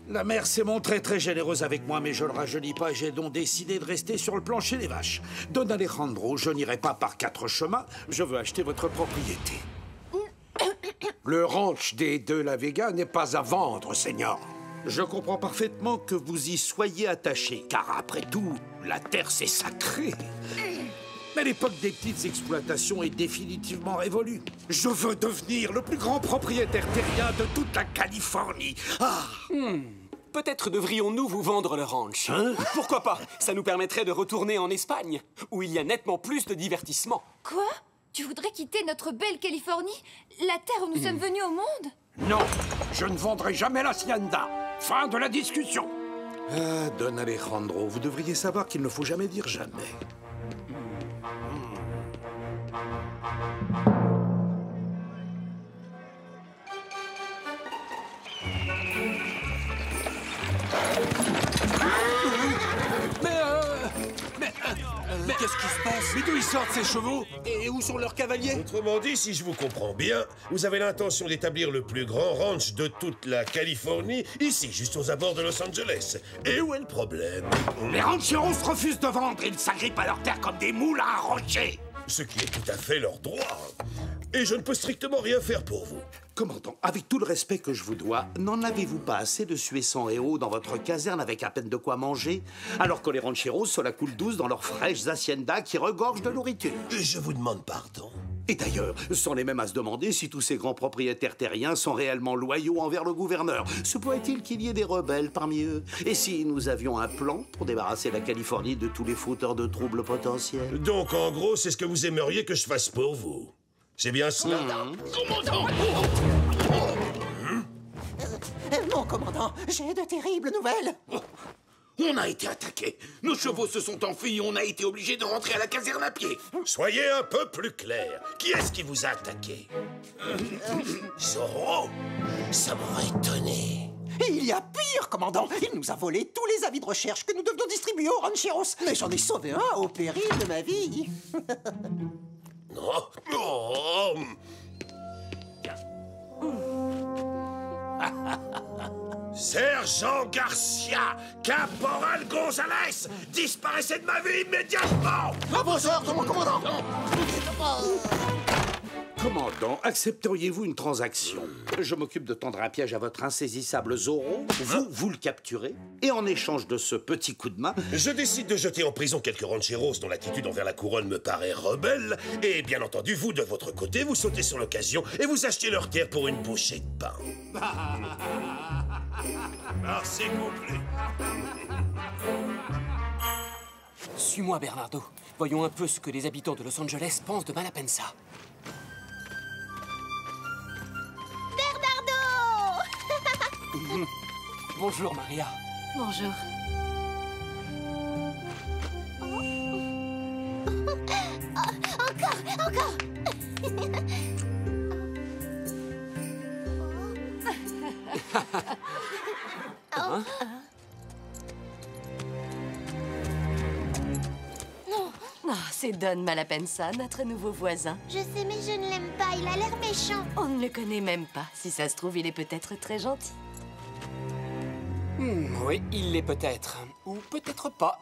La mère s'est montrée très généreuse avec moi, mais je ne le rajeunis pas et j'ai donc décidé de rester sur le plancher des vaches. Don Alejandro, je n'irai pas par 4 chemins, je veux acheter votre propriété. Le ranch des De La Vega n'est pas à vendre, Seigneur. Je comprends parfaitement que vous y soyez attaché, car après tout, la terre c'est sacré. Mais l'époque des petites exploitations est définitivement révolue. Je veux devenir le plus grand propriétaire terrien de toute la Californie. Ah! Peut-être devrions-nous vous vendre le ranch. Hein? Pourquoi pas? Ça nous permettrait de retourner en Espagne, où il y a nettement plus de divertissement. Quoi? Tu voudrais quitter notre belle Californie? La terre où nous sommes venus au monde? Non, je ne vendrai jamais l'hacienda. Fin de la discussion. Ah, Don Alejandro, vous devriez savoir qu'il ne faut jamais dire jamais. Mais qu'est-ce qui se passe? Mais d'où ils sortent ces chevaux? Et où sont leurs cavaliers? Autrement dit, si je vous comprends bien, vous avez l'intention d'établir le plus grand ranch de toute la Californie, ici, juste aux abords de Los Angeles. Et où est le problème? Les rancheros refusent de vendre. Ils s'agrippent à leur terre comme des moules à un rocher. Ce qui est tout à fait leur droit. Et je ne peux strictement rien faire pour vous. Commandant, avec tout le respect que je vous dois, n'en avez-vous pas assez de suer sang héros dans votre caserne avec à peine de quoi manger, alors que les rancheros se la coulent douce dans leurs fraîches haciendas qui regorgent de nourriture? Et je vous demande pardon. Et d'ailleurs, c'en est même à se demander si tous ces grands propriétaires terriens sont réellement loyaux envers le gouverneur. Se pourrait-il qu'il y ait des rebelles parmi eux? Et si nous avions un plan pour débarrasser la Californie de tous les fauteurs de troubles potentiels? Donc, en gros, c'est ce que vous aimeriez que je fasse pour vous. C'est bien cela? Commandant! Mon commandant, j'ai de terribles nouvelles. On a été attaqué. Nos chevaux se sont enfuis et on a été obligé de rentrer à la caserne à pied. Soyez un peu plus clair. Qui est-ce qui vous a attaqué? Zorro? Ça m'aurait étonné. Et il y a pire, commandant. Il nous a volé tous les avis de recherche que nous devions distribuer aux rancheros. Mais j'en ai sauvé un au péril de ma vie. Non. Oh. Sergent Garcia, Caporal Gonzalez, disparaissez de ma vie immédiatement! À vos ordres, mon commandant! Commandant, accepteriez-vous une transaction? Je m'occupe de tendre un piège à votre insaisissable Zorro. Vous le capturez. Et en échange de ce petit coup de main... Je décide de jeter en prison quelques rancheros dont l'attitude envers la couronne me paraît rebelle. Et bien entendu, vous, de votre côté, vous sautez sur l'occasion et vous achetez leur terre pour une bouchée de pain. Merci complet. Suis-moi, Bernardo. Voyons un peu ce que les habitants de Los Angeles pensent de Malapensa. Bonjour, Maria. Bonjour. Encore. Hein? Non. Ah, c'est Don Malapensa, notre nouveau voisin. Je sais, mais je ne l'aime pas. Il a l'air méchant. On ne le connaît même pas. Si ça se trouve, il est peut-être très gentil. Oui, il l'est peut-être. Ou peut-être pas.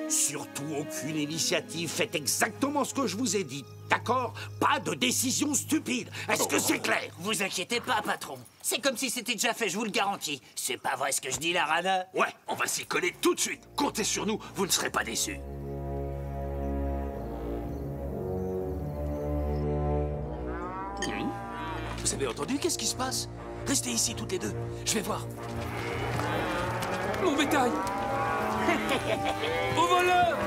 Surtout aucune initiative. Faites exactement ce que je vous ai dit. D'accord? Pas de décision stupide. Est-ce que c'est clair? Vous inquiétez pas, patron. C'est comme si c'était déjà fait, je vous le garantis. C'est pas vrai ce que je dis, la rana? Ouais, on va s'y coller tout de suite. Comptez sur nous, vous ne serez pas déçus. Vous avez entendu? Qu'est-ce qui se passe? Restez ici toutes les deux. Je vais voir. Mon bétail! Au voleur!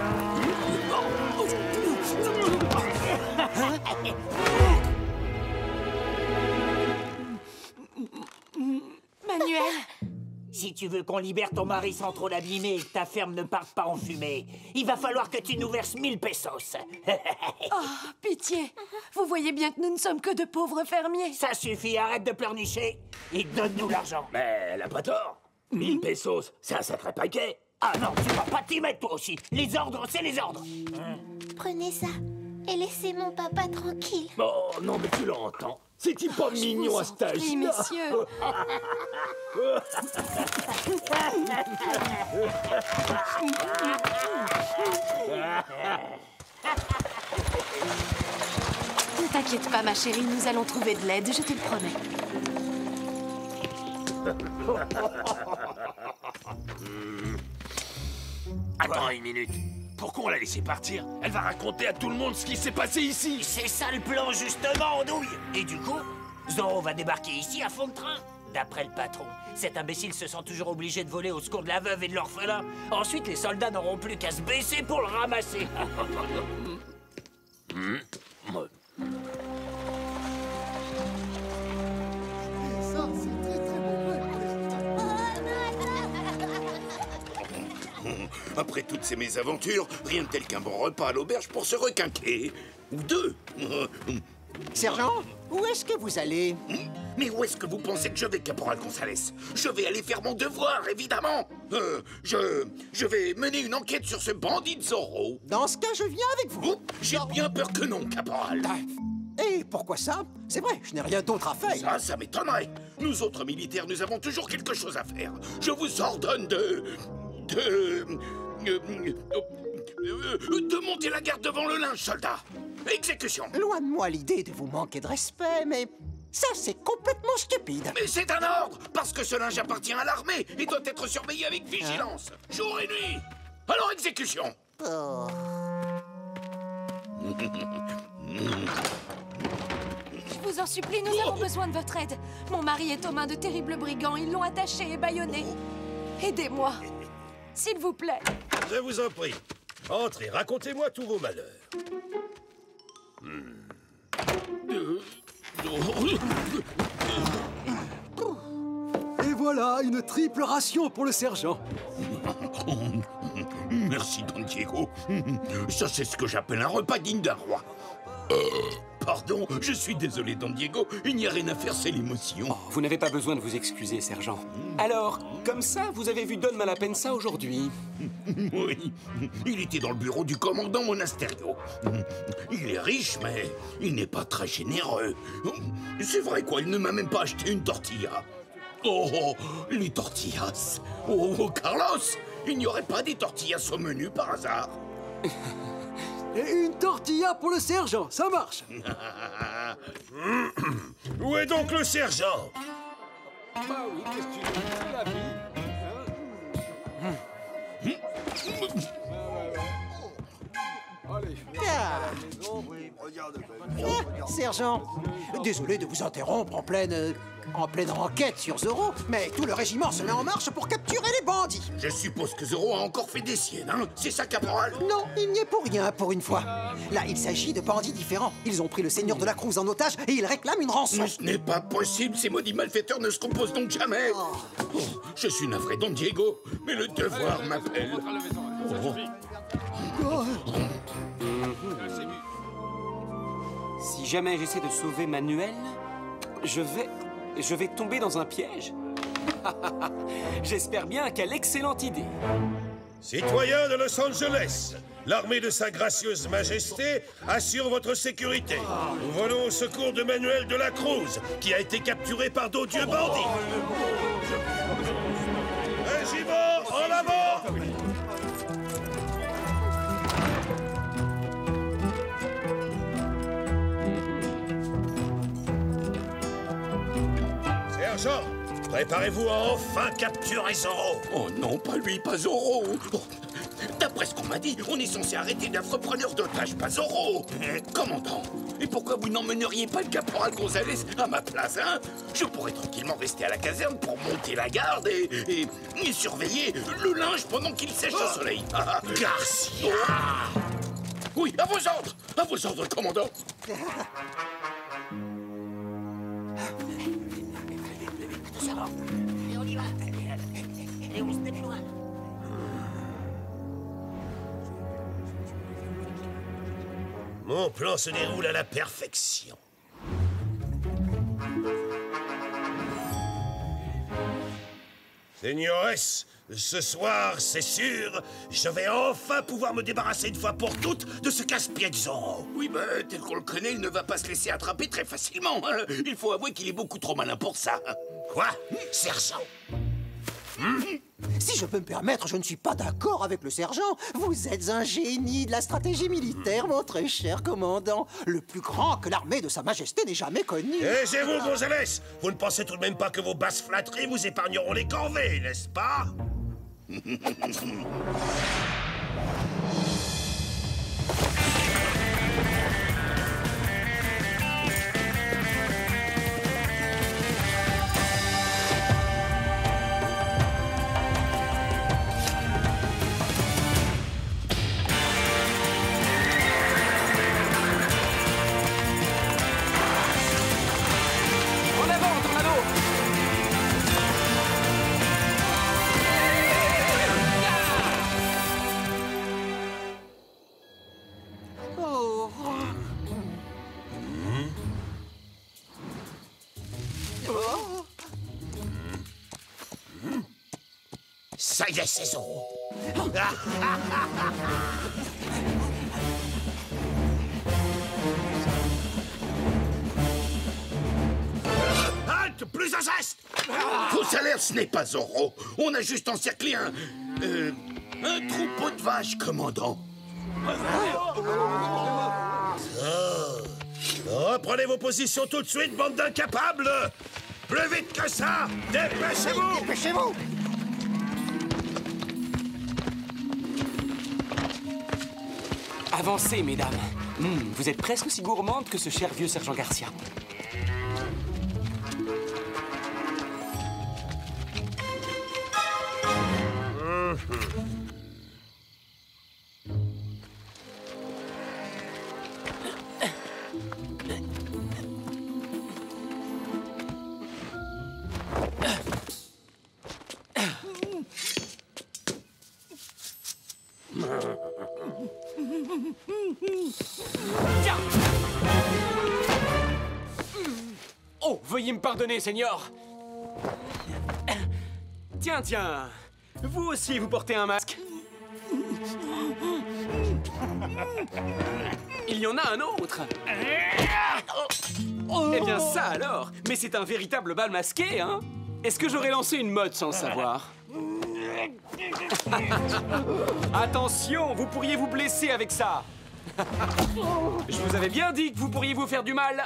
Manuel! Si tu veux qu'on libère ton mari sans trop l'abîmer et que ta ferme ne parte pas en fumée, il va falloir que tu nous verses 1000 pesos. Oh, pitié! Vous voyez bien que nous ne sommes que de pauvres fermiers. Ça suffit, arrête de pleurnicher et donne-nous l'argent. Mais elle a pas tort. 1000 pesos, c'est un sacré paquet. Ah non, tu vas pas t'y mettre toi aussi. Les ordres, c'est les ordres. Prenez ça et laissez mon papa tranquille. Oh non, mais tu l'entends. C'est-il pas mignon à cet âge? Oui, messieurs. Ne t'inquiète pas, ma chérie, nous allons trouver de l'aide, je te le promets. Attends une minute. Pourquoi on l'a laissé partir? Elle va raconter à tout le monde ce qui s'est passé ici. C'est ça le plan, justement, Andouille. Et du coup, Zorro va débarquer ici à fond de train. D'après le patron, cet imbécile se sent toujours obligé de voler au secours de la veuve et de l'orphelin. Ensuite, les soldats n'auront plus qu'à se baisser pour le ramasser. Après toutes ces mésaventures, rien de tel qu'un bon repas à l'auberge pour se requinquer. Ou deux. Sergent, où est-ce que vous allez? Mais où est-ce que vous pensez que je vais, Caporal Gonzalez? Je vais aller faire mon devoir, évidemment. Je vais mener une enquête sur ce bandit de Zorro. Dans ce cas, je viens avec vous. J'ai bien peur que non, Caporal. Et pourquoi ça? C'est vrai, je n'ai rien d'autre à faire. Ça m'étonnerait. Nous autres militaires, nous avons toujours quelque chose à faire. Je vous ordonne de monter la garde devant le linge, soldat. Exécution. Loin de moi l'idée de vous manquer de respect, mais ça, c'est complètement stupide. Mais c'est un ordre, parce que ce linge appartient à l'armée et doit être surveillé avec vigilance, jour et nuit. Alors, exécution. Oh. Je vous en supplie, nous avons besoin de votre aide. Mon mari est aux mains de terribles brigands. Ils l'ont attaché et bâillonné. Aidez-moi, s'il vous plaît. Je vous en prie. Entrez, racontez-moi tous vos malheurs. Et voilà, une triple ration pour le sergent. Merci, Don Diego. Ça, c'est ce que j'appelle un repas digne d'un roi. Pardon, je suis désolé, Don Diego. Il n'y a rien à faire, c'est l'émotion. Oh, vous n'avez pas besoin de vous excuser, sergent. Alors, comme ça, vous avez vu Don Malapensa aujourd'hui? Oui, il était dans le bureau du commandant Monasterio. Il est riche, mais il n'est pas très généreux. C'est vrai, quoi, il ne m'a même pas acheté une tortilla. Oh, les tortillas. Oh, Carlos, il n'y aurait pas des tortillas au menu par hasard? Et une tortilla pour le sergent, ça marche. Où est donc le sergent? Bah oui, qu'est-ce que tu dis? C'est la vie. Sergent, désolé de vous interrompre en pleine enquête sur Zorro, mais tout le régiment se met en marche pour capturer les bandits. Je suppose que Zorro a encore fait des siennes, hein? C'est ça, Caporal? Non, il n'y est pour rien, pour une fois. Là, il s'agit de bandits différents. Ils ont pris le seigneur de la Cruz en otage et ils réclament une rançon. Mais ce n'est pas possible, ces maudits malfaiteurs ne se composent donc jamais. Oh, je suis navré, Don Diego, mais le devoir m'appelle. Si jamais j'essaie de sauver Manuel, je vais tomber dans un piège. J'espère bien, quelle excellente idée. Citoyens de Los Angeles, l'armée de Sa Gracieuse Majesté assure votre sécurité. Nous venons au secours de Manuel de la Cruz, qui a été capturé par d'odieux bandits. Régiment, en avant! Sergent, préparez-vous à enfin capturer Zorro. Oh non, pas lui, pas Zorro. Oh, d'après ce qu'on m'a dit, on est censé arrêter d'affreux preneurs d'otages, pas Zorro. Commandant, et pourquoi vous n'emmèneriez pas le caporal Gonzalez à ma place, hein? Je pourrais tranquillement rester à la caserne pour monter la garde et surveiller le linge pendant qu'il sèche au soleil. Garcia! Oui, à vos ordres, commandant. Et on y va. Et on se déploie. Mon plan se déroule à la perfection. Señores, ce soir, c'est sûr, je vais enfin pouvoir me débarrasser une fois pour toutes de ce casse-pied de Zorro. Oui, mais tel qu'on le connaît, il ne va pas se laisser attraper très facilement. Hein. Il faut avouer qu'il est beaucoup trop malin pour ça. Quoi? Sergent? Si je peux me permettre, je ne suis pas d'accord avec le sergent. Vous êtes un génie de la stratégie militaire, mon très cher commandant. Le plus grand que l'armée de Sa Majesté n'ait jamais connu. Taisez-vous, Gonzalez! Vous ne pensez tout de même pas que vos basses flatteries vous épargneront les corvées, n'est-ce pas? Ça y est, c'est Zorro. Halte, plus un geste! Faux alerte, ce n'est pas Zorro. On a juste encerclé un troupeau de vaches, commandant. Reprenez vos positions tout de suite, bande d'incapables! Plus vite que ça! Dépêchez-vous! Dépêchez-vous! Avancez, mesdames. Vous êtes presque aussi gourmandes que ce cher vieux sergent Garcia. Tiens! Oh, veuillez me pardonner, Seigneur. Tiens. Vous aussi, vous portez un masque. Il y en a un autre. Eh bien, ça alors. Mais c'est un véritable bal masqué, hein? Est-ce que j'aurais lancé une mode sans le savoir? Attention, vous pourriez vous blesser avec ça. Je vous avais bien dit que vous pourriez vous faire du mal.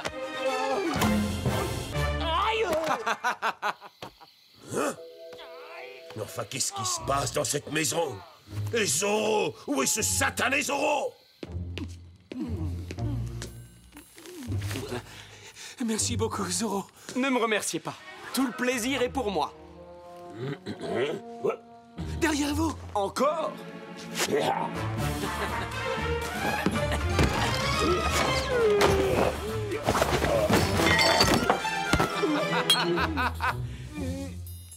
Hein? Enfin, qu'est-ce qui se passe dans cette maison? Et Zorro? Où est ce satané Zorro? Merci beaucoup, Zorro. Ne me remerciez pas. Tout le plaisir est pour moi. Derrière vous. Encore?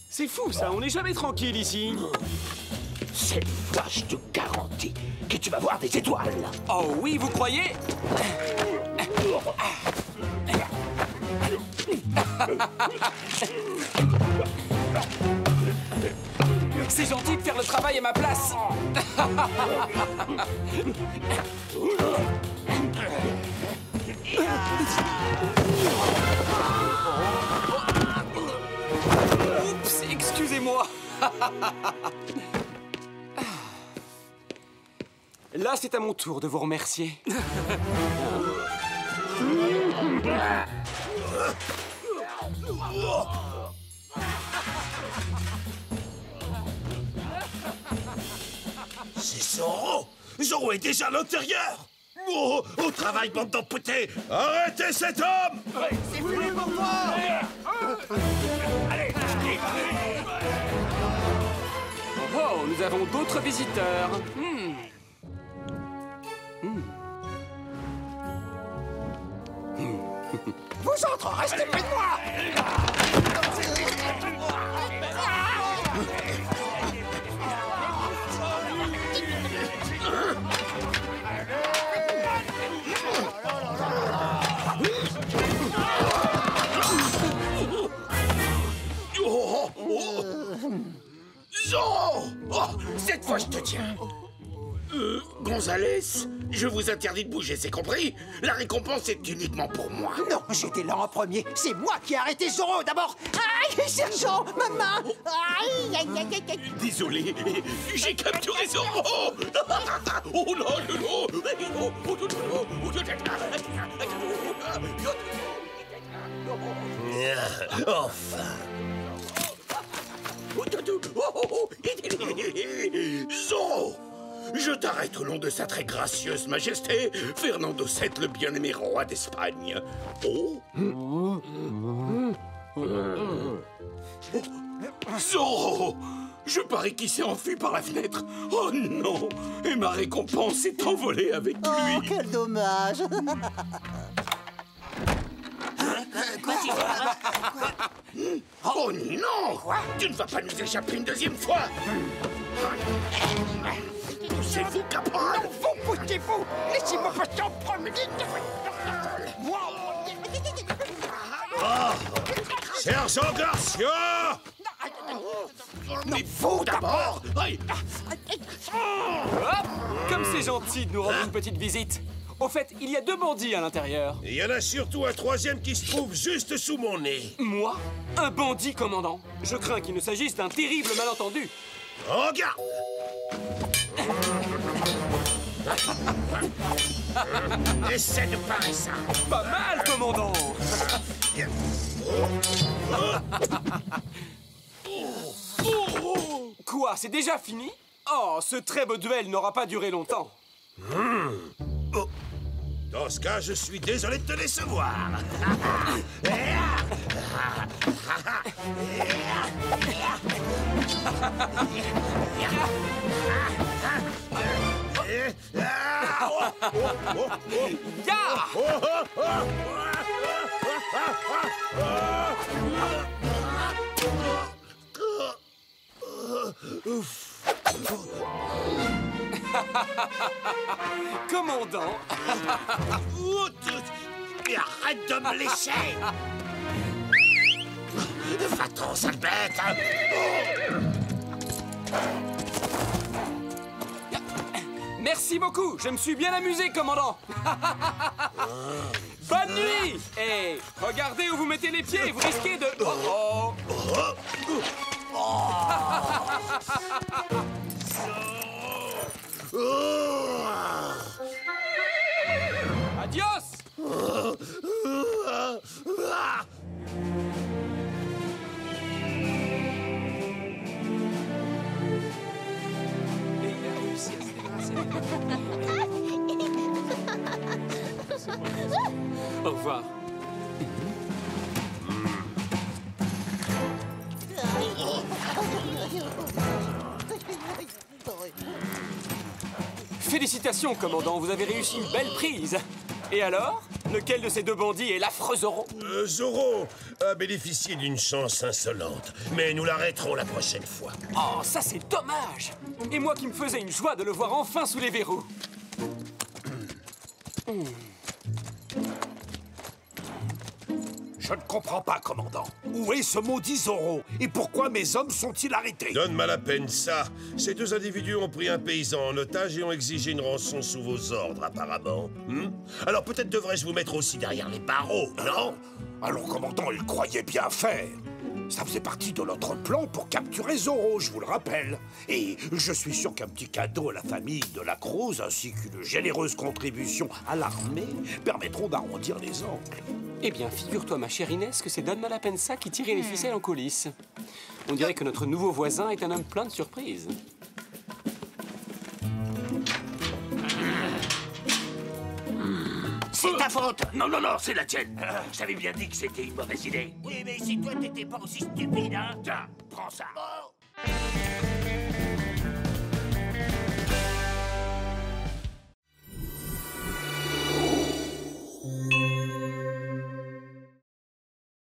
C'est fou, ça. On n'est jamais tranquille ici. Cette vache te garantit que tu vas voir des étoiles. Oh oui, vous croyez? C'est gentil de faire le travail à ma place. Oups, excusez-moi. Là, c'est à mon tour de vous remercier. C'est Zorro! Zorro est déjà à l'intérieur! Oh, au travail, bande d'amputés! Arrêtez cet homme! C'est fini pour moi! Oh, nous avons d'autres visiteurs. Vous autres, restez près de moi! Zorro! Oh, cette fois, je te tiens. Gonzalez, je vous interdis de bouger, c'est compris? La récompense est uniquement pour moi. Non, j'étais là en premier. C'est moi qui ai arrêté Zorro d'abord. Aïe, sergent, ma main. Aïe, aïe, aïe, aïe, aïe. Désolé, j'ai capturé Zorro. Oh là là. Enfin. Zorro! Je t'arrête au nom de sa très gracieuse majesté, Fernando VII, le bien-aimé roi d'Espagne. Oh! Zorro! Je parie qu'il s'est enfui par la fenêtre. Oh non! Et ma récompense est envolée avec lui. Oh, quel dommage. Quoi, oh non! Tu ne vas pas nous échapper une deuxième fois! C'est vous, caporal! Non, vous, poussez-vous! Laissez-moi passer en premier! Oh, Sergent Garcia! Mais vous d'abord! Hop! Comme c'est gentil de nous rendre une petite visite. Au fait, il y a 2 bandits à l'intérieur. Et il y en a surtout un 3e qui se trouve juste sous mon nez. Moi? Un bandit, commandant? Je crains qu'il ne s'agisse d'un terrible malentendu. En garde! Essaie de parer ça. Pas mal, commandant. Quoi, c'est déjà fini? Oh, ce très beau duel n'aura pas duré longtemps. Dans ce cas, je suis désolé de te décevoir. Commandant. Mais arrête de me laisser. Va-t'en, sale bête. Merci beaucoup, je me suis bien amusé, commandant. Bonne nuit. Et regardez où vous mettez les pieds, vous risquez de... Adios. Au revoir. Félicitations, commandant, vous avez réussi une belle prise. Et alors? Lequel de ces 2 bandits est l'affreux Zorro? Zorro a bénéficié d'une chance insolente, mais nous l'arrêterons la prochaine fois. Oh, ça c'est dommage. Et moi qui me faisais une joie de le voir enfin sous les verrous. Je ne comprends pas, commandant. Où est ce maudit Zorro? Et pourquoi mes hommes sont-ils arrêtés? Donne-moi la peine, ça. Ces 2 individus ont pris un paysan en otage et ont exigé une rançon sous vos ordres, apparemment. Alors peut-être devrais-je vous mettre aussi derrière les barreaux, non? Alors, commandant, il croyait bien faire. Ça faisait partie de notre plan pour capturer Zorro, je vous le rappelle. Et je suis sûr qu'un petit cadeau à la famille de la Cruz, ainsi qu'une généreuse contribution à l'armée, permettront d'arrondir les angles. Eh bien, figure-toi, ma chère Inès, que c'est Don Malapensa qui tirait les ficelles en coulisses. On dirait que notre nouveau voisin est un homme plein de surprises. C'est ta faute! Non, non, non, c'est la tienne! Je t'avais bien dit que c'était une mauvaise idée. Oui, mais si toi t'étais pas aussi stupide, hein? Tiens, prends ça.